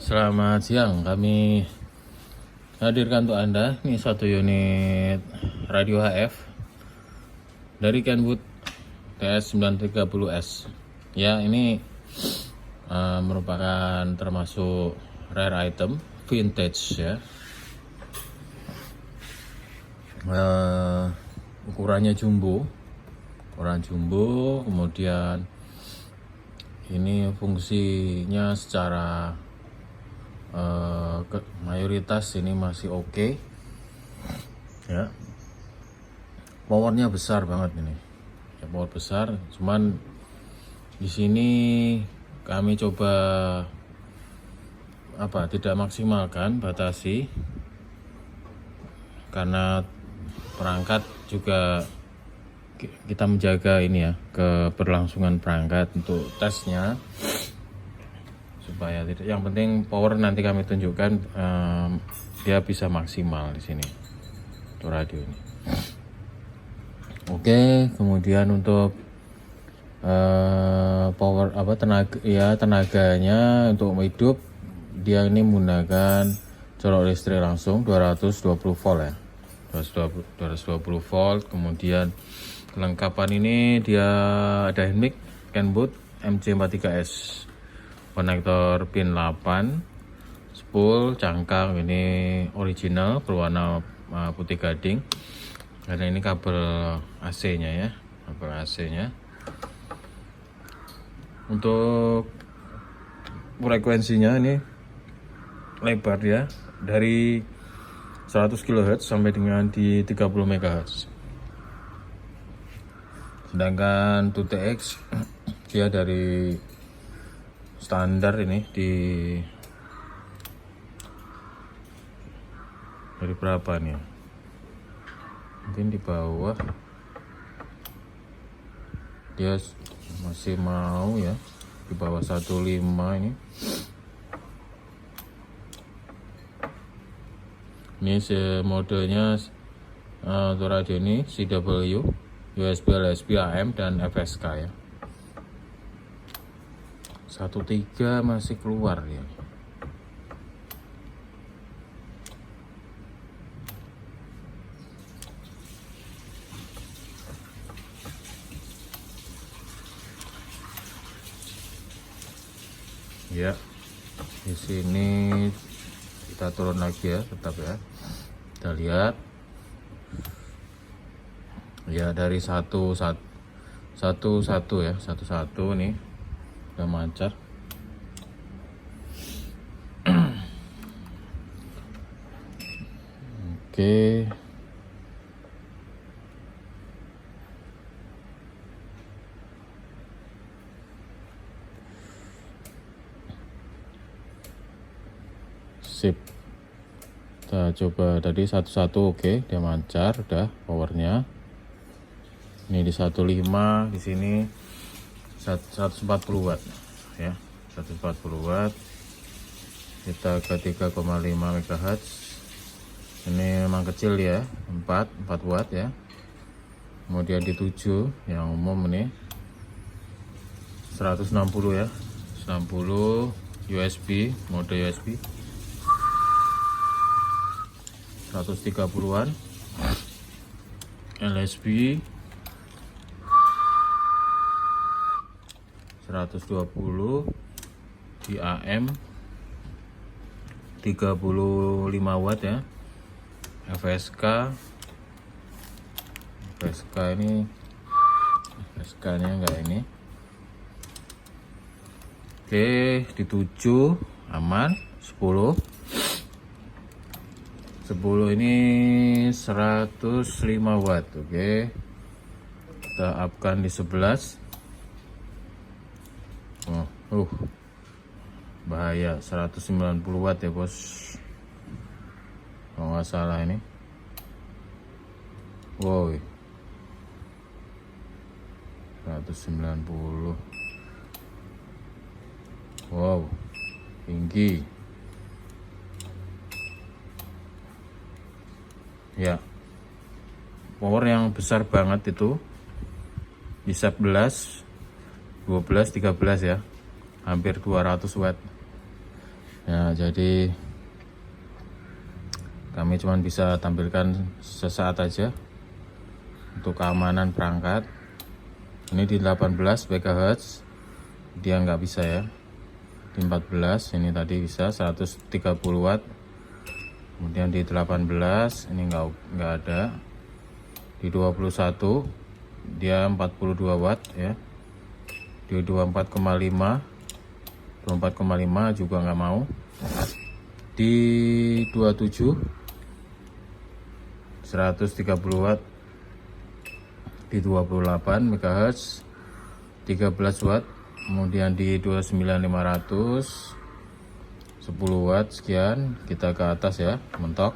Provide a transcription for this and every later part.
Selamat siang, kami hadirkan untuk Anda ini satu unit radio HF dari Kenwood TS930S. Ya, ini merupakan termasuk rare item, vintage ya. Ukuran jumbo, kemudian ini fungsinya secara mayoritas ini masih oke. Ya, powernya besar banget ini ya, power besar. Cuman di sini kami coba tidak maksimalkan, batasi, karena perangkat juga kita menjaga ini ya, keberlangsungan perangkat untuk tesnya supaya tidak, yang penting power nanti kami tunjukkan dia bisa maksimal di sini untuk radio ini. Oke, kemudian untuk power tenaganya untuk hidup, dia ini menggunakan colok listrik langsung 220 volt ya, 220 volt. Kemudian kelengkapan ini dia ada mic Kenwood MC43S, konektor pin 8, spool, cangkang ini original berwarna putih gading, karena ini kabel AC nya ya, kabel AC nya. Untuk frekuensinya ini lebar ya, dari 100 kHz sampai dengan di 30 MHz. Sedangkan 2TX dia dari standar ini dari berapa nih? Mungkin di bawah. Dia masih mau ya, di bawah 15 ini. Ini modenya untuk radio ini CW, USB, LSB, AM dan FSK ya. 1.3 masih keluar ya. Ya, di sini kita turun lagi ya, tetap ya. Kita lihat ya, dari satu ya, satu nih udah mancar. Oke, sip. Kita coba tadi satu, oke, dia mancar, udah powernya. Ini di 15, di sini 140 watt ya, 140 watt. Kita ke 3,5 MHz. Ini memang kecil ya, 4 watt ya. Kemudian di 7 yang umum ini 160 ya, 60 USB, mode USB 130-an, LSB 120, di AM 35 watt ya, FSK ini, FSK nya enggak ini. Oke, di 7 aman. 10 ini 105 watt. Oke, kita upkan di 11. Bahaya, 190 watt ya bos, kalau nggak salah ini. Wow, 190. Wow, tinggi ya, power yang besar banget itu di 11, 12, 13 ya, hampir 200 watt. Ya, jadi kami cuma bisa tampilkan sesaat aja untuk keamanan perangkat. Ini di 18 MHz dia nggak bisa ya. Di 14 ini tadi bisa 130 watt. Kemudian di 18 ini nggak ada. Di 21 dia 42 watt ya. Di 24,5 juga nggak mau. Di 27 130 watt. Di 28 MHz 13 watt. Kemudian di 29500 10 watt sekian, kita ke atas ya, mentok.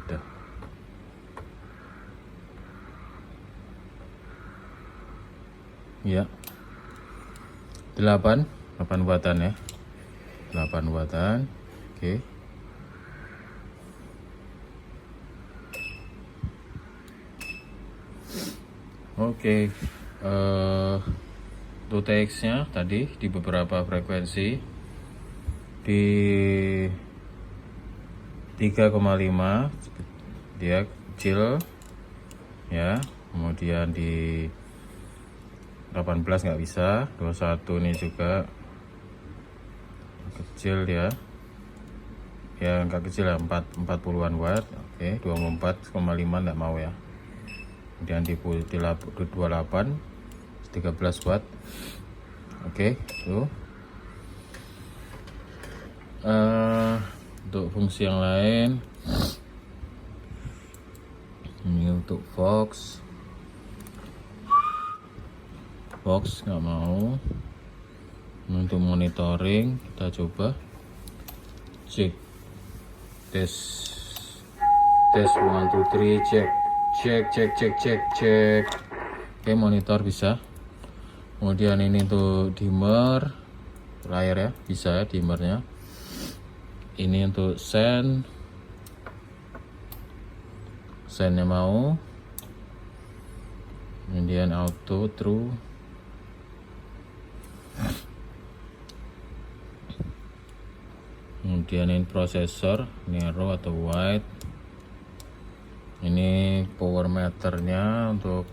Udah. Ya. 8 wattan ya. 8 wattan. Oke. Oke. Untuk TX-nya tadi di beberapa frekuensi di 3,5 dia kecil ya. Kemudian di 18 nggak bisa, 21 ini juga kecil dia ya, nggak kecil ya, 40-an watt. Oke, 24,5 nggak mau ya. Kemudian di 28 13 watt. Oke, tuh. Untuk fungsi yang lain ini untuk Fox nggak mau. Untuk monitoring kita coba cek tes 1 2 3 cek. Oke, monitor bisa. Kemudian ini untuk dimmer layar ya, bisa ya dimmernya. Ini untuk sennya mau. Kemudian auto true. Kemudian ini prosesor narrow atau wide. Ini power meternya untuk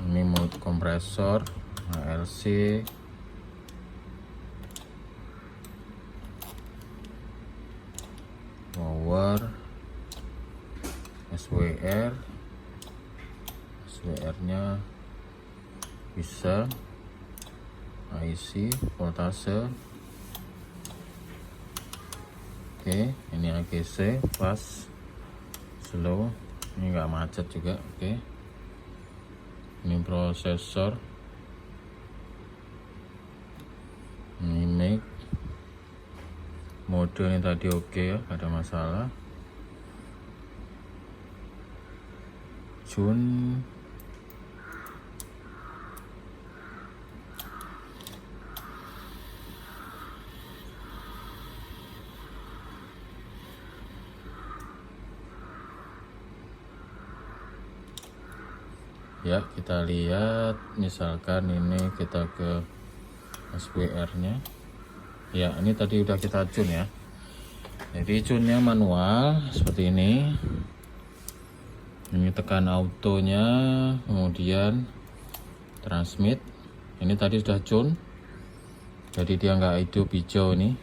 ini mode kompresor ALC, power, SWR nya bisa, IC, voltase. Oke, ini AGC, fast, slow, ini nggak macet juga. Oke, ini prosesor, ini mic, mode ini tadi oke ya, nggak ada masalah. Tune, ya, kita lihat misalkan ini kita ke SWR nya ya, ini tadi udah kita tune ya. Jadi tune nya manual seperti ini tekan autonya, kemudian transmit. Ini tadi sudah tune, jadi dia nggak hidup hijau. Ini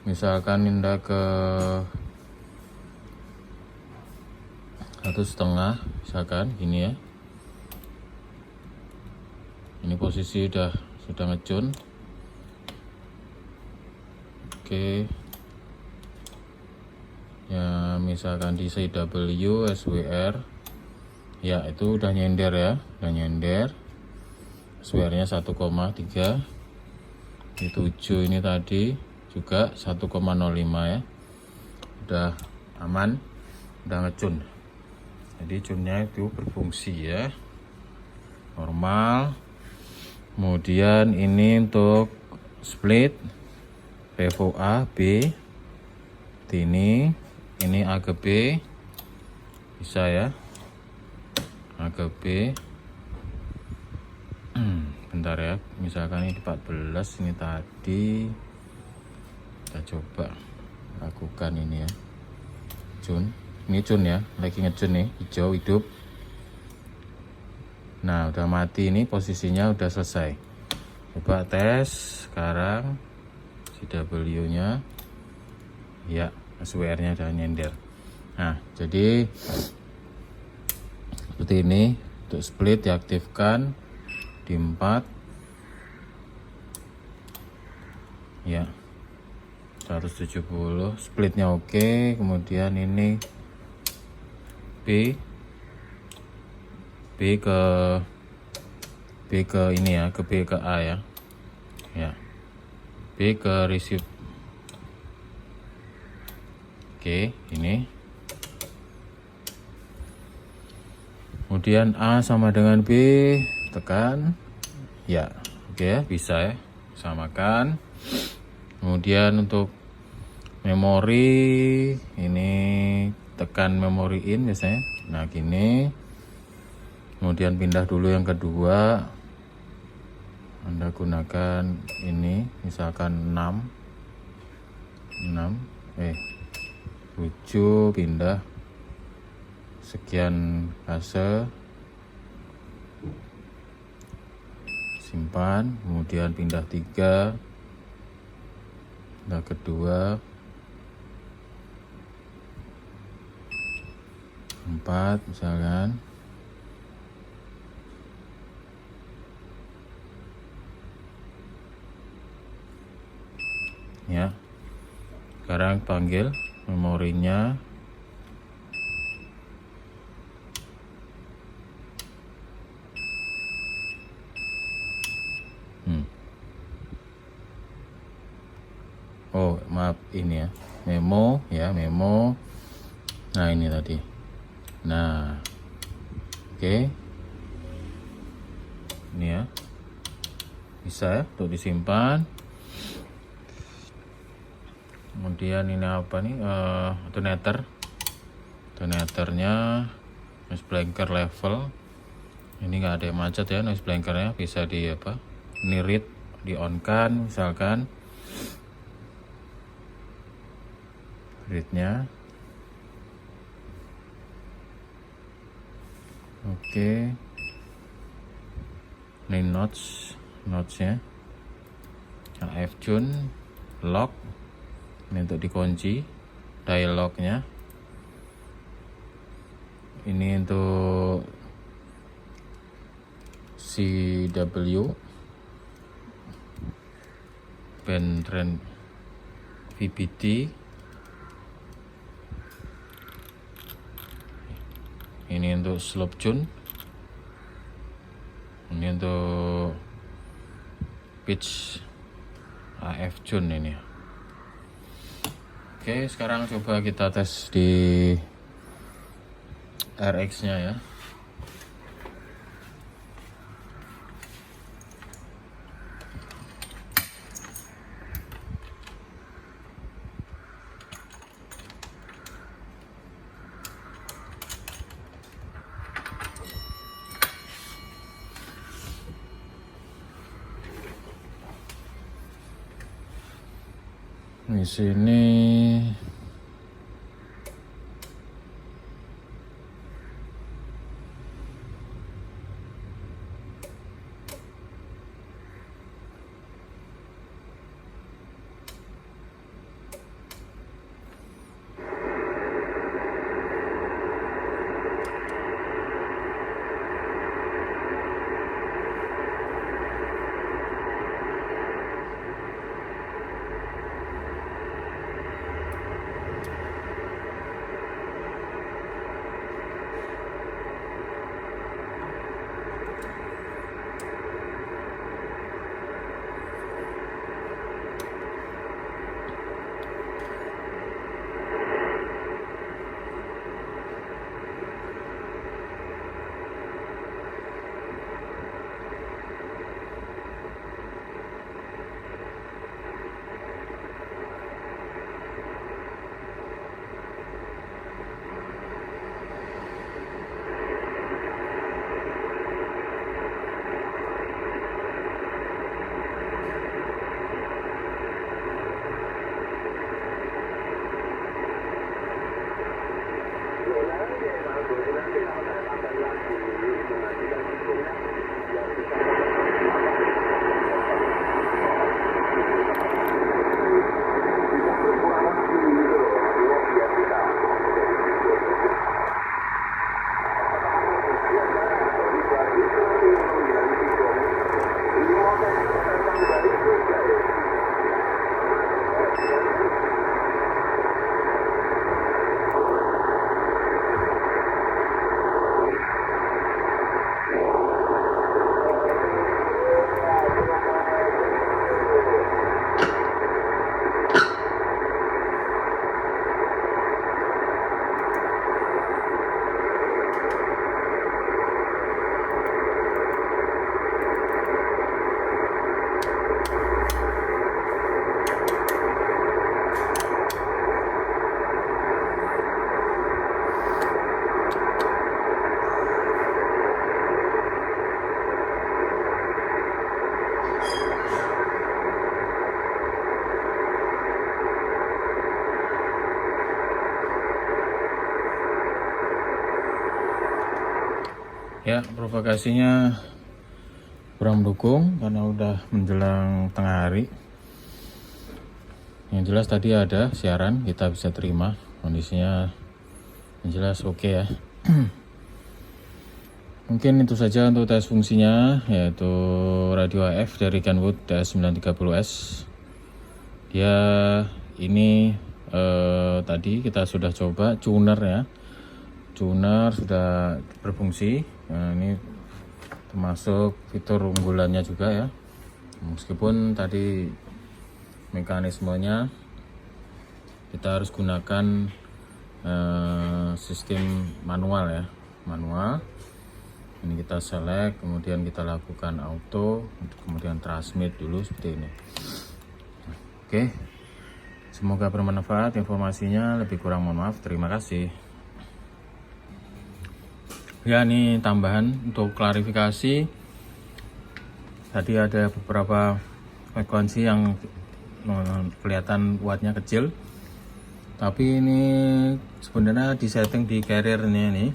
misalkan pindah ke 1,5 misalkan gini ya. Ini posisi sudah ngecun. Oke. Ya, misalkan di CW SWR. Ya, itu udah nyender ya, SWR-nya 1,3. Di 7 ini tadi juga 1,05 ya. Udah aman, udah ngecun. Jadi cunnya itu berfungsi ya, normal. Kemudian ini untuk split revo A, B, ini A ke B, bisa ya, A ke B. Bentar ya, misalkan ini 14, ini tadi kita coba lakukan ini ya, Jun, ini Jun ya, lagi ngejun nih, hijau hidup. Nah udah mati, ini posisinya udah selesai. Coba tes sekarang CW nya ya, SWR nya udah nyender. Nah jadi seperti ini. Untuk split diaktifkan di 4 ya, 170 splitnya oke. Kemudian ini B ke ini ya, ke B ke A ya, ya B ke receive. Oke, ini kemudian A sama dengan B, tekan ya, oke ya, bisa ya, samakan. Kemudian untuk memori ini tekan memory in biasanya. Nah gini, kemudian pindah dulu yang kedua, Anda gunakan ini misalkan 7, pindah sekian fase, simpan, kemudian pindah 3, pindah kedua, 4 misalkan. Ya, sekarang panggil memorinya. Oh maaf, ini ya, memo ya, memo. Nah ini tadi. Nah oke, ini ya, bisa ya untuk disimpan. Kemudian ini apa nih, alternatornya noise blanker level. Ini nggak ada yang macet ya, noise blankernya bisa di apa, ini read di on kan misalkan readnya. Oke, ini notesnya AF tune lock, ini untuk dikunci dialognya. Ini untuk CW band trend VBD. Ini untuk slope tune, ini untuk pitch AF tune ini. Oke, sekarang coba kita tes di RX nya ya. Di sini Ya, propagasinya kurang mendukung karena udah menjelang tengah hari. Yang jelas tadi ada siaran, kita bisa terima kondisinya, yang jelas oke ya. Mungkin itu saja untuk tes fungsinya, yaitu radio AF dari Kenwood DS930S. Dia ini tadi kita sudah coba tuner ya, tuner sudah berfungsi. Nah, ini termasuk fitur unggulannya juga ya, meskipun tadi mekanismenya kita harus gunakan sistem manual ya, manual. Ini kita select, kemudian kita lakukan auto, kemudian transmit dulu seperti ini. Oke, semoga bermanfaat informasinya, lebih kurang mohon maaf, terima kasih. Ya, ini tambahan untuk klarifikasi. Tadi ada beberapa frekuensi yang kelihatan wattnya kecil, tapi ini sebenarnya disetting di carrier-nya ini.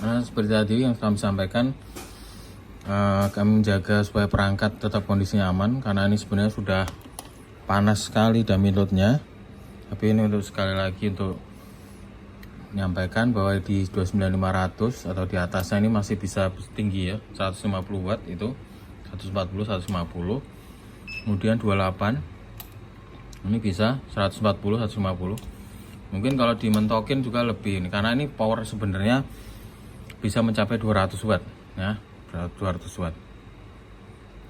Nah, seperti tadi yang kami sampaikan, kami menjaga supaya perangkat tetap kondisinya aman, karena ini sebenarnya sudah panas sekali dummy load-nya. Tapi ini untuk sekali lagi untuk menyampaikan bahwa di 29500 atau di atasnya ini masih bisa tinggi ya, 150 watt itu 140 150, kemudian 28 ini bisa 140 150. Mungkin kalau dimentokin juga lebih ini, karena ini power sebenarnya bisa mencapai 200 watt ya, 200 watt.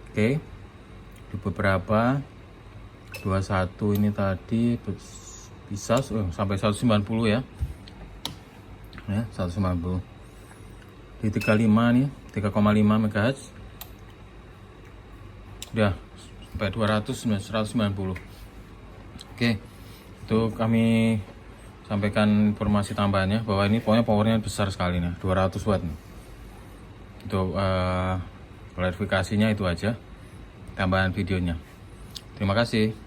Oke, di beberapa 21 ini tadi bisa sampai 190 ya. Ya, 190 di 35 nih, 3,5 MHz udah sampai 190. Oke, itu kami sampaikan informasi tambahannya bahwa ini pokoknya powernya besar sekali nih, 200 watt nih. Untuk klarifikasinya itu aja tambahan videonya. Terima kasih.